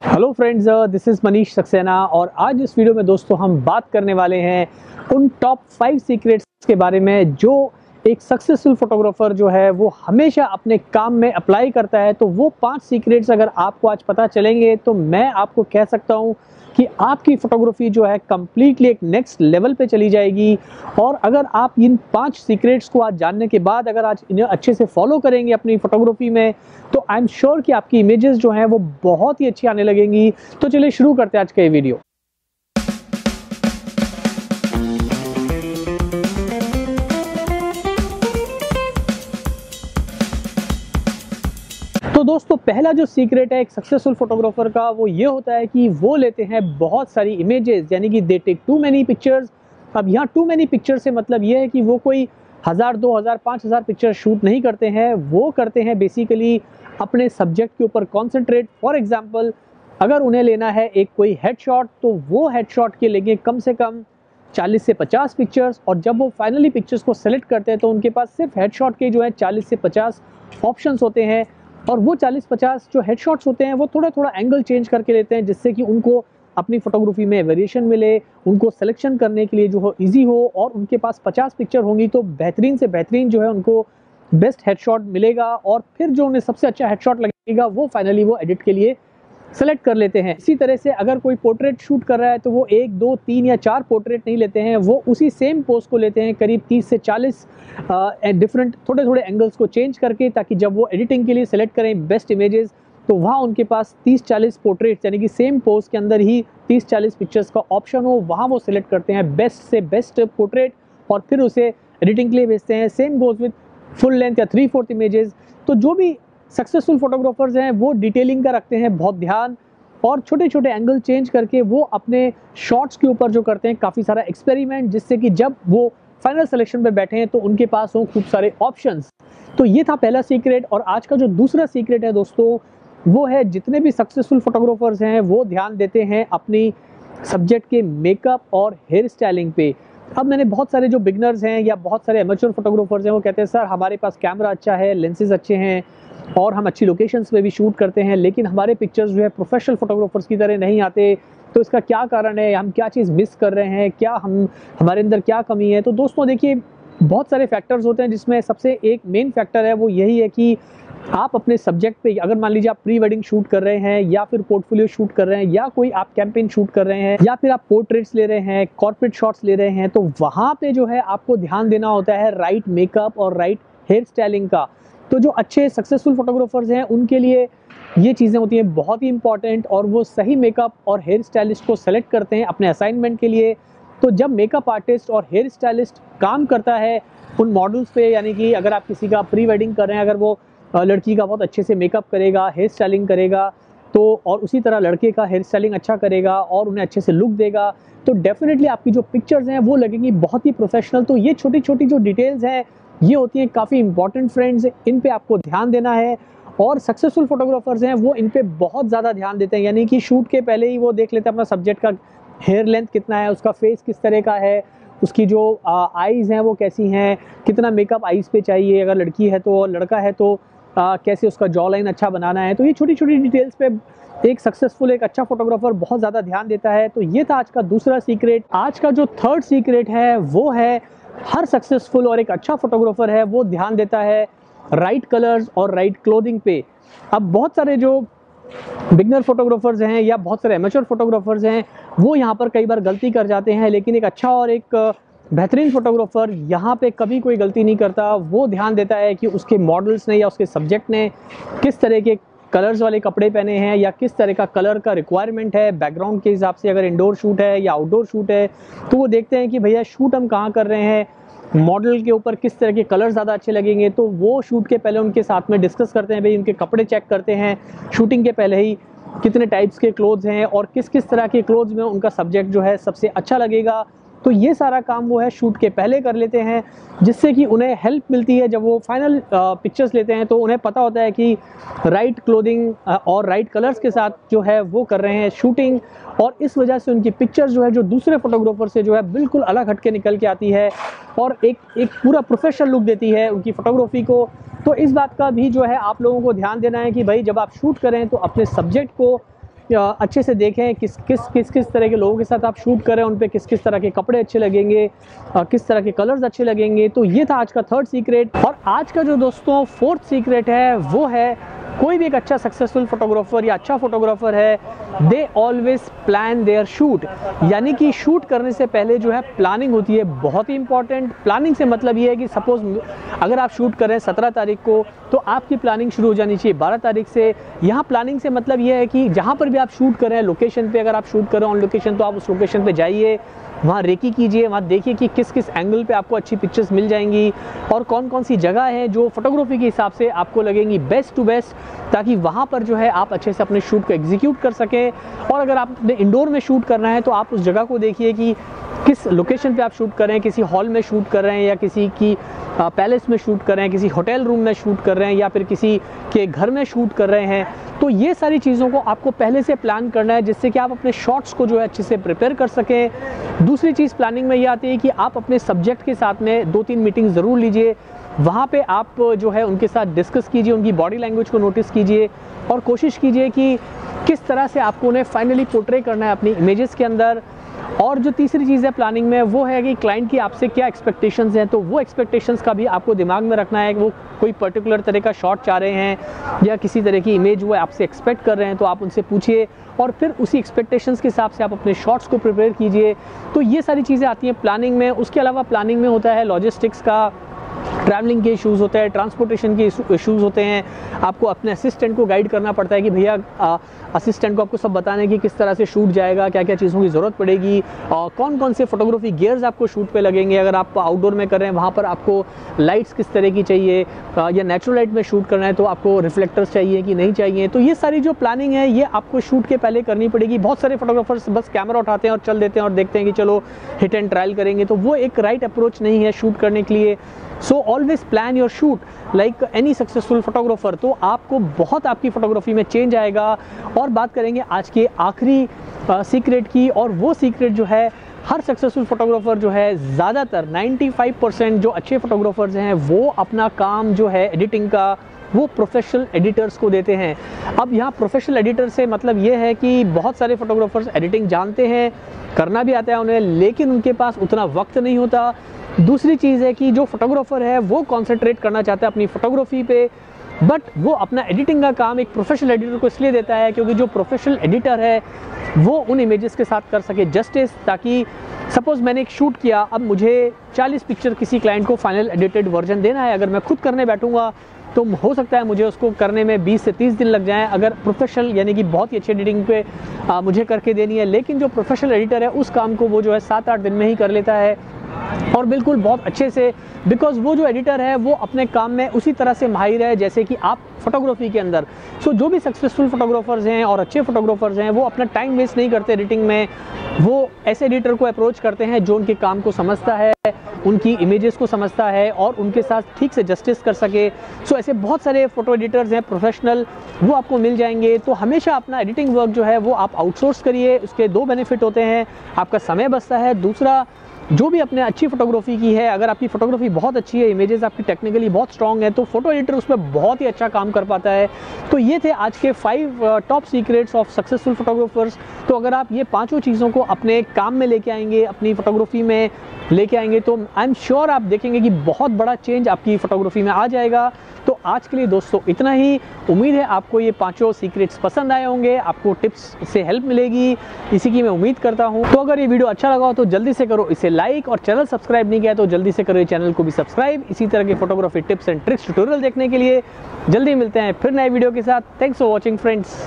Hello friends, this is Manish Saxena और आज इस वीडियो में दोस्तों हम बात करने वाले हैं उन टॉप 5 सीक्रेट्स के बारे में जो एक सक्सेसफुल फोटोग्राफर जो है वो हमेशा अपने काम में अप्लाई करता है। तो वो 5 सीक्रेट्स अगर आपको आज पता चलेंगे तो मैं आपको कह सकता हूँ कि आपकी फोटोग्राफी जो है कंप्लीटली एक नेक्स्ट लेवल पे चली जाएगी। और अगर आप इन 5 सीक्रेट्स को आज जानने के बाद अगर आज इन्हें अच्छे से फॉलो करेंगे अपनी फोटोग्राफी में तो आई एम श्योर कि आपकी इमेजेस जो हैं वो बहुत ही अच्छी आने लगेंगी। तो चलिए शुरू करते हैं आज का ये वीडियो। तो दोस्तों पहला जो सीक्रेट है एक सक्सेसफुल फोटोग्राफर का वो ये होता है कि वो लेते हैं बहुत सारी इमेजेस, यानी कि they take too many pictures. अब यहाँ टू मैनी पिक्चर से मतलब ये है कि वो कोई 1000, 2000, 5000 पिक्चर शूट नहीं करते हैं, वो करते हैं बेसिकली अपने सब्जेक्ट के ऊपर कॉन्सेंट्रेट। फॉर एग्जाम्पल अगर उन्हें लेना है एक कोई हेडशॉट तो वो हेडशॉट के लेंगे कम से कम 40 से 50 पिक्चर्स। और जब वो फाइनली पिक्चर्स को सेलेक्ट करते हैं तो उनके पास सिर्फ हेडशॉट के जो है 40 से 50 ऑप्शंस होते हैं। और वो 40-50 जो हेडशॉट्स होते हैं वो थोड़ा थोड़ा एंगल चेंज करके लेते हैं जिससे कि उनको अपनी फोटोग्राफी में वेरिएशन मिले, उनको सिलेक्शन करने के लिए जो हो ईजी हो। और उनके पास 50 पिक्चर होंगी तो बेहतरीन से बेहतरीन जो है उनको बेस्ट हेडशॉट मिलेगा। और फिर जो उन्हें सबसे अच्छा हेडशॉट लगेगा वो फाइनली वो एडिट के लिए सेलेक्ट कर लेते हैं। इसी तरह से अगर कोई पोर्ट्रेट शूट कर रहा है तो वो 1, 2, 3 या 4 पोर्ट्रेट नहीं लेते हैं, वो उसी सेम पोज को लेते हैं करीब 30 से 40 डिफरेंट थोड़े थोड़े एंगल्स को चेंज करके, ताकि जब वो एडिटिंग के लिए सेलेक्ट करें बेस्ट इमेजेस तो वहाँ उनके पास 30-40 पोर्ट्रेट्स यानी कि सेम पोज के अंदर ही 30-40 पिक्चर्स का ऑप्शन हो, वहाँ वो सिलेक्ट करते हैं बेस्ट से बेस्ट पोर्ट्रेट और फिर उसे एडिटिंग के लिए भेजते हैं। Same goes with full length या 3/4 इमेजेस। तो जो भी सक्सेसफुल फोटोग्राफर्स हैं वो डिटेलिंग का रखते हैं बहुत ध्यान और छोटे छोटे एंगल चेंज करके वो अपने शॉट्स के ऊपर जो करते हैं काफ़ी सारा एक्सपेरिमेंट, जिससे कि जब वो फाइनल सिलेक्शन पे बैठे हैं तो उनके पास हो खूब सारे ऑप्शंस। तो ये था पहला सीक्रेट। और आज का जो दूसरा सीक्रेट है दोस्तों वो है जितने भी सक्सेसफुल फोटोग्राफर्स हैं वो ध्यान देते हैं अपनी सब्जेक्ट के मेकअप और हेयर स्टाइलिंग पे। अब मैंने बहुत सारे जो बिगनर्स हैं या बहुत सारे एमेच्योर फोटोग्राफर्स हैं वो कहते हैं सर हमारे पास कैमरा अच्छा है, लेंसेज अच्छे हैं और हम अच्छी लोकेशंस पे भी शूट करते हैं, लेकिन हमारे पिक्चर्स जो है प्रोफेशनल फोटोग्राफर्स की तरह नहीं आते। तो इसका क्या कारण है, हम क्या चीज़ मिस कर रहे हैं, क्या हम हमारे अंदर क्या कमी है। तो दोस्तों देखिए बहुत सारे फैक्टर्स होते हैं जिसमें सबसे एक मेन फैक्टर है वो यही है कि आप अपने सब्जेक्ट पे अगर मान लीजिए आप प्री वेडिंग शूट कर रहे हैं या फिर पोर्टफोलियो शूट कर रहे हैं या कोई आप कैंपेन शूट कर रहे हैं या फिर आप पोर्ट्रेट्स ले रहे हैं, कॉर्पोरेट शॉट्स ले रहे हैं, तो वहाँ पे जो है आपको ध्यान देना होता है राइट मेकअप और राइट हेयर स्टाइलिंग का। तो जो अच्छे सक्सेसफुल फोटोग्राफर्स हैं उनके लिए ये चीज़ें होती हैं बहुत ही इंपॉर्टेंट और वो सही मेकअप और हेयर स्टाइलिस्ट को सेलेक्ट करते हैं अपने असाइनमेंट के लिए। तो जब मेकअप आर्टिस्ट और हेयर स्टाइलिस्ट काम करता है उन मॉडल्स पे, यानी कि अगर आप किसी का प्री वेडिंग कर रहे हैं, अगर वो लड़की का बहुत अच्छे से मेकअप करेगा, हेयर स्टाइलिंग करेगा तो और उसी तरह लड़के का हेयर स्टाइलिंग अच्छा करेगा और उन्हें अच्छे से लुक देगा तो डेफिनेटली आपकी जो पिक्चर्स हैं वो लगेंगी बहुत ही प्रोफेशनल। तो ये छोटी छोटी जो डिटेल्स हैं ये होती हैं काफ़ी इंपॉर्टेंट फ्रेंड्स, इन पे आपको ध्यान देना है। और सक्सेसफुल फोटोग्राफर्स हैं वो इन पे बहुत ज़्यादा ध्यान देते हैं, यानी कि शूट के पहले ही वो देख लेते हैं अपना सब्जेक्ट का हेयर लेंथ कितना है, उसका फेस किस तरह का है, उसकी जो आईज़ हैं वो कैसी हैं, कितना मेकअप आईज़ पे चाहिए, अगर लड़की है तो, लड़का है तो कैसे उसका जॉ लाइन अच्छा बनाना है। तो ये छोटी छोटी डिटेल्स पे एक सक्सेसफुल एक अच्छा फोटोग्राफर बहुत ज़्यादा ध्यान देता है। तो ये था आज का दूसरा सीक्रेट। आज का जो थर्ड सीक्रेट है वो है हर सक्सेसफुल और एक अच्छा फोटोग्राफर है वो ध्यान देता है राइट कलर्स और राइट क्लोथिंग पे। अब बहुत सारे जो बिगनर फोटोग्राफर्स हैं या बहुत सारे एमेच्योर फोटोग्राफर्स हैं वो यहाँ पर कई बार गलती कर जाते हैं, लेकिन एक अच्छा और एक बेहतरीन फोटोग्राफर यहाँ पे कभी कोई गलती नहीं करता। वो ध्यान देता है कि उसके मॉडल्स ने या उसके सब्जेक्ट ने किस तरह के कलर्स वाले कपड़े पहने हैं या किस तरह का कलर का रिक्वायरमेंट है बैकग्राउंड के हिसाब से। अगर इंडोर शूट है या आउटडोर शूट है तो वो देखते हैं कि भैया शूट हम कहाँ कर रहे हैं, मॉडल के ऊपर किस तरह के कलर ज़्यादा अच्छे लगेंगे। तो वो शूट के पहले उनके साथ में डिस्कस करते हैं, भाई उनके कपड़े चेक करते हैं शूटिंग के पहले ही कितने टाइप्स के क्लोथ्स हैं और किस किस तरह के क्लोथ्स में उनका सब्जेक्ट जो है सबसे अच्छा लगेगा। तो ये सारा काम वो है शूट के पहले कर लेते हैं, जिससे कि उन्हें हेल्प मिलती है जब वो फाइनल पिक्चर्स लेते हैं तो उन्हें पता होता है कि राइट क्लोथिंग और राइट कलर्स के साथ जो है वो कर रहे हैं शूटिंग। और इस वजह से उनकी पिक्चर्स जो है जो दूसरे फोटोग्राफर से जो है बिल्कुल अलग हटके निकल के आती है और एक पूरा प्रोफेशनल लुक देती है उनकी फोटोग्राफी को। तो इस बात का भी जो है आप लोगों को ध्यान देना है कि भाई जब आप शूट करें तो अपने सब्जेक्ट को अच्छे से देखें किस किस तरह के लोगों के साथ आप शूट कर रहे हैं, उन पे किस किस तरह के कपड़े अच्छे लगेंगे, किस तरह के कलर्स अच्छे लगेंगे। तो ये था आज का थर्ड सीक्रेट। और आज का जो दोस्तों फोर्थ सीक्रेट है वो है, कोई भी एक अच्छा सक्सेसफुल फोटोग्राफर या अच्छा फोटोग्राफर है, they always plan their shoot. यानी कि शूट करने से पहले जो है प्लानिंग होती है, बहुत ही इंपॉर्टेंट। प्लानिंग से मतलब ये है कि सपोज अगर आप शूट कर रहे हैं 17 तारीख को, तो आपकी प्लानिंग शुरू हो जानी चाहिए 12 तारीख से। यहाँ प्लानिंग से मतलब ये है कि जहाँ पर भी आप शूट कर रहे हैं, लोकेशन पे अगर आप शूट कर रहे हैं ऑन लोकेशन, तो आप उस लोकेशन पे जाइए, वहाँ रेकी कीजिए, वहाँ देखिए कि किस किस एंगल पे आपको अच्छी पिक्चर्स मिल जाएंगी और कौन कौन सी जगह है जो फोटोग्राफी के हिसाब से आपको लगेंगी बेस्ट टू बेस्ट, ताकि वहाँ पर जो है आप अच्छे से अपने शूट को एग्जीक्यूट कर सकें। और अगर आपने इंडोर में शूट करना है तो आप उस जगह को देखिए कि किस लोकेशन पे आप शूट कर रहे हैं, किसी हॉल में शूट कर रहे हैं या किसी की पैलेस में शूट कर रहे हैं, किसी होटल रूम में शूट कर रहे हैं या फिर किसी के घर में शूट कर रहे हैं। तो ये सारी चीज़ों को आपको पहले से प्लान करना है, जिससे कि आप अपने शॉट्स को जो है अच्छे से प्रिपेयर कर सकें। दूसरी चीज़ प्लानिंग में ये आती है कि आप अपने सब्जेक्ट के साथ में 2-3 मीटिंग ज़रूर लीजिए। वहाँ पे आप जो है उनके साथ डिस्कस कीजिए, उनकी बॉडी लैंग्वेज को नोटिस कीजिए और कोशिश कीजिए कि किस तरह से आपको उन्हें फाइनली पोर्ट्रे करना है अपनी इमेजेस के अंदर। और जो तीसरी चीज़ है प्लानिंग में, वो है कि क्लाइंट की आपसे क्या एक्सपेक्टेशंस हैं, तो वो एक्सपेक्टेशंस का भी आपको दिमाग में रखना है कि वो कोई पर्टिकुलर तरह का शॉट चाह रहे हैं या किसी तरह की इमेज वो आपसे एक्सपेक्ट कर रहे हैं, तो आप उनसे पूछिए और फिर उसी एक्सपेक्टेशंस के हिसाब से आप अपने शॉट्स को प्रिपेयर कीजिए। तो ये सारी चीज़ें आती हैं प्लानिंग में। उसके अलावा प्लानिंग में होता है लॉजिस्टिक्स का, ट्रैवलिंग के इश्यूज़ होते हैं, ट्रांसपोर्टेशन के इश्यूज़ होते हैं। आपको अपने असिस्टेंट को गाइड करना पड़ता है कि भैया असिस्टेंट को आपको सब बताना है कि किस तरह से शूट जाएगा, क्या क्या चीज़ों की ज़रूरत पड़ेगी, कौन कौन से फोटोग्राफी गियर्स आपको शूट पे लगेंगे। अगर आप आउटडोर में कर रहे हैं वहाँ पर आपको लाइट्स किस तरह की चाहिए, या नेचुरल लाइट में शूट करना है तो आपको रिफ्लेक्टर्स चाहिए कि नहीं चाहिए। तो ये सारी जो प्लानिंग है ये आपको शूट के पहले करनी पड़ेगी। बहुत सारे फोटोग्राफर्स बस कैमरा उठाते हैं और चल देते हैं और देखते हैं कि चलो हिट एंड ट्रायल करेंगे, तो वो एक राइट अप्रोच नहीं है शूट करने के लिए। So always plan your shoot like any successful photographer. तो आपको बहुत आपकी फोटोग्राफी में चेंज आएगा। और बात करेंगे आज के आखिरी सीक्रेट की, और वो सीक्रेट जो है हर सक्सेसफुल फोटोग्राफर जो है, ज़्यादातर 95% जो अच्छे फोटोग्राफर्स हैं वो अपना काम जो है एडिटिंग का वो प्रोफेशनल एडिटर्स को देते हैं। अब यहाँ प्रोफेशनल एडिटर से मतलब ये है कि बहुत सारे फोटोग्राफर्स एडिटिंग जानते हैं, करना भी आता है उन्हें, लेकिन उनके पास उतना वक्त नहीं होता। दूसरी चीज़ है कि जो फोटोग्राफर है वो कॉन्सेंट्रेट करना चाहता है अपनी फोटोग्राफी पे, बट वो अपना एडिटिंग का काम एक प्रोफेशनल एडिटर को इसलिए देता है क्योंकि जो प्रोफेशनल एडिटर है वो उन इमेजेस के साथ कर सके जस्टिस। ताकि सपोज़ मैंने एक शूट किया, अब मुझे 40 पिक्चर किसी क्लाइंट को फाइनल एडिटेड वर्जन देना है। अगर मैं खुद करने बैठूंगा तो हो सकता है मुझे उसको करने में 20 से 30 दिन लग जाएं। अगर प्रोफेशनल यानी कि बहुत ही अच्छी एडिटिंग पे मुझे करके देनी है, लेकिन जो प्रोफेशनल एडिटर है उस काम को वो जो है 7-8 दिन में ही कर लेता है और बिल्कुल बहुत अच्छे से, बिकॉज वो जो एडिटर है वो अपने काम में उसी तरह से माहिर है जैसे कि आप फोटोग्राफी के अंदर। सो जो भी सक्सेसफुल फोटोग्राफर्स हैं और अच्छे फोटोग्राफर्स हैं वो अपना टाइम वेस्ट नहीं करते एडिटिंग में, वो ऐसे एडिटर को अप्रोच करते हैं जो उनके काम को समझता है, उनकी इमेजेस को समझता है और उनके साथ ठीक से जस्टिस कर सके। सो ऐसे बहुत सारे फोटो एडिटर्स हैं प्रोफेशनल, वो आपको मिल जाएंगे। तो हमेशा अपना एडिटिंग वर्क जो है वो आप आउटसोर्स करिए। उसके 2 बेनिफिट होते हैं, आपका समय बचता है, दूसरा जो भी अपने अच्छी फोटोग्राफी की है, अगर आपकी फोटोग्राफी बहुत अच्छी है, इमेजेस आपकी टेक्निकली बहुत स्ट्रॉन्ग है, तो फोटो एडिटर उसमें बहुत ही अच्छा काम कर पाता है। तो ये थे आज के 5 top secrets of successful photographers. तो अगर आप ये 5 चीज़ों को अपने काम में लेके आएंगे, अपनी फोटोग्राफी में लेके आएंगे, तो आई एम श्योर आप देखेंगे कि बहुत बड़ा चेंज आपकी फोटोग्राफी में आ जाएगा। तो आज के लिए दोस्तों इतना ही। उम्मीद है आपको ये 5 सीक्रेट्स पसंद आए होंगे, आपको टिप्स से हेल्प मिलेगी, इसी की मैं उम्मीद करता हूँ। तो अगर ये वीडियो अच्छा लगा हो तो जल्दी से करो इसे लाइक, और चैनल सब्सक्राइब नहीं किया तो जल्दी से करो ये चैनल को भी सब्सक्राइब। इसी तरह के photography tips and tricks tutorial देखने के लिए जल्दी मिलते हैं फिर नए वीडियो के साथ। Thanks for watching friends.